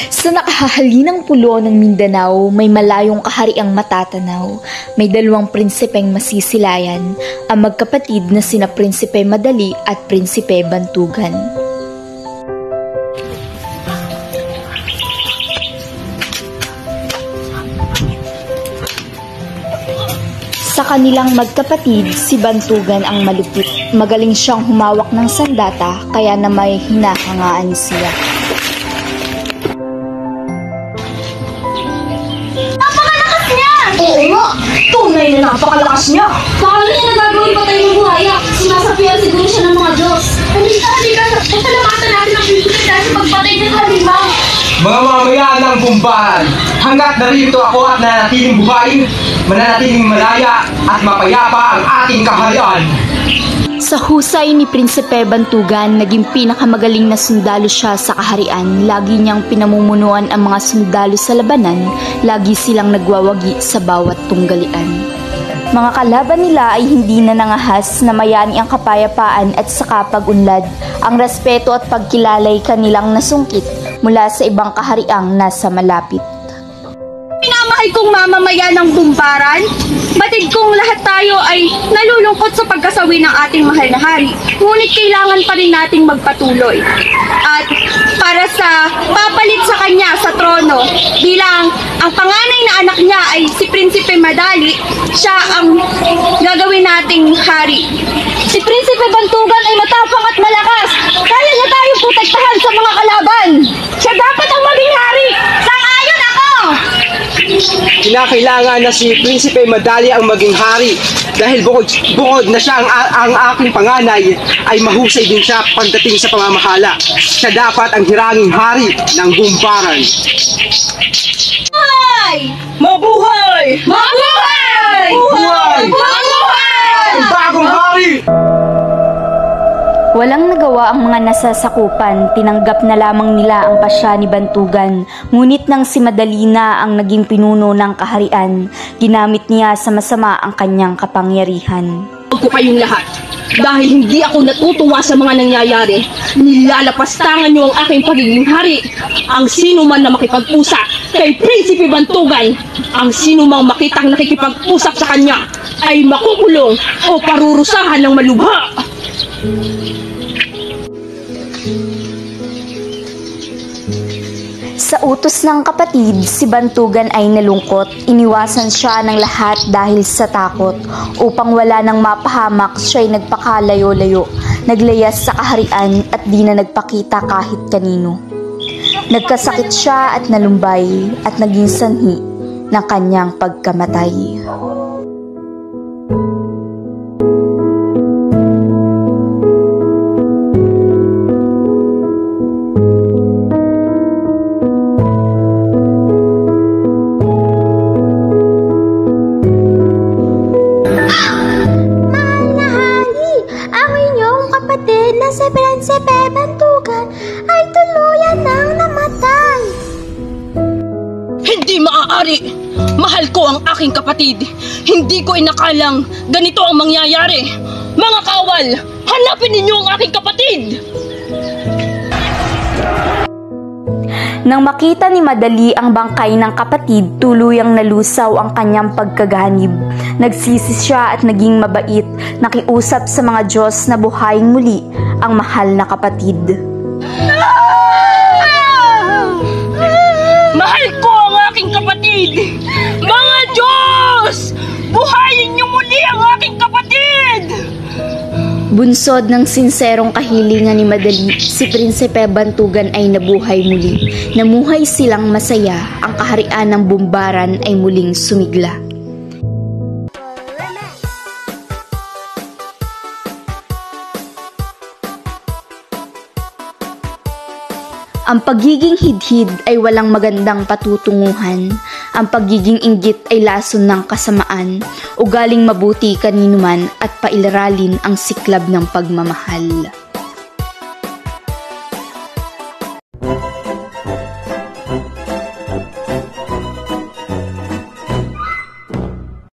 Sa nakahahalinang pulo ng Mindanao, may malayong kahariang matatanaw. May dalawang prinsipeng masisilayan, ang magkapatid na sina Prinsipe Madali at Prinsipe Bantugan. Sa kanilang magkapatid, si Bantugan ang malupit. Magaling siyang humawak ng sandata, kaya na may hinahangaan siya. Napakalakas niya! Oo nga! Tunay na napakalakas niya! Paano niya nagagawin patay ng buhaya? Sinasapian siguro siya ng mga Diyos. Halika! Pasalamatan natin ang bibigay dahil sa pagpatay ng halimaw! Mga mamayan ng Bumbaran, hanggat narito ako at nanatiling buhay, mananatiling malaya at mapayapa ang ating kaharian. Sa husay ni Prinsipe Bantugan, naging pinakamagaling na sundalo siya sa kaharian. Lagi niyang pinamumunuan ang mga sundalo sa labanan, lagi silang nagwawagi sa bawat tunggalian. Mga kalaban nila ay hindi na nangahas na mayani ang kapayapaan at saka pag-unlad, ang respeto at pagkilalay kanilang nasungkit mula sa ibang kahariang nasa malapit. Minamahal kong mamamayan ng Bumbaran, batid kong lahat tayo ay nalulungkot sa pagkasawi ng ating mahal na hari. Ngunit kailangan pa rin nating magpatuloy. At para sa papalit sa kanya sa trono, bilang ang panganay na anak niya ay si Prinsipe Madali, siya ang gagawin nating hari. Si Prinsipe Bantugan ay matapang at malakas. Kaya niya tayong protektahan sa mga kalaban. Siya dapat ang maging hari. Sang-ayon ako! Kinakailangan na si Prinsipe Madali ang maging hari dahil bukod na siya ang aking panganay ay mahusay din siya pagdating sa pamamahala. Siya dapat ang hiranging hari ng Bumbaran. Mabuhay! Mabuhay! Mabuhay! Mabuhay! Mabuhay! Ang bagong hari! Walang nagawa ang mga nasasakupan, tinanggap na lamang nila ang pasya ni Bantugan. Ngunit nang si Madalina ang naging pinuno ng kaharian, ginamit niya sa masama ang kanyang kapangyarihan. Huwag ko kayong lahat. Dahil hindi ako natutuwa sa mga nangyayari, nilalapastangan niyo ang aking pagiging hari. Ang sino man na makipag-usap kay Prinsipe Bantugan, ang sino mang makitang nakikipag-usap sa kanya, ay makukulong o parurusahan ng malubha. Sa utos ng kapatid, si Bantugan ay nalungkot. Iniwasan siya ng lahat dahil sa takot. Upang wala nang mapahamak, siya ay nagpakalayo-layo. Naglayas sa kaharian at di na nagpakita kahit kanino. Nagkasakit siya at nalumbay at naging sanhi ng kanyang pagkamatay. Si Prinsipe Bantugan ay tuluyan nang namatay. Hindi maaari! Mahal ko ang aking kapatid. Hindi ko inakalang ganito ang mangyayari. Mga kawal, hanapin ninyo ang aking kapatid! Nang makita ni Madali ang bangkay ng kapatid, tuluyang nalusaw ang kanyang pagkaganib. Nagsisi siya at naging mabait, nakiusap sa mga Diyos na buhayin muli ang mahal na kapatid. Mahal ko ang aking kapatid! Mga Diyos! Buhayin niyo muli ang aking kapatid! Bunsod ng sinserong kahilingan ni Madali, si Prinsipe Bantugan ay nabuhay muli. Namuhay silang masaya, ang kaharian ng Bumbaran ay muling sumigla. Ang pagiging hidhid ay walang magandang patutunguhan. Ang pagiging inggit ay lason ng kasamaan. Ugaling mabuti kanino man at pailralin ang siklab ng pagmamahal.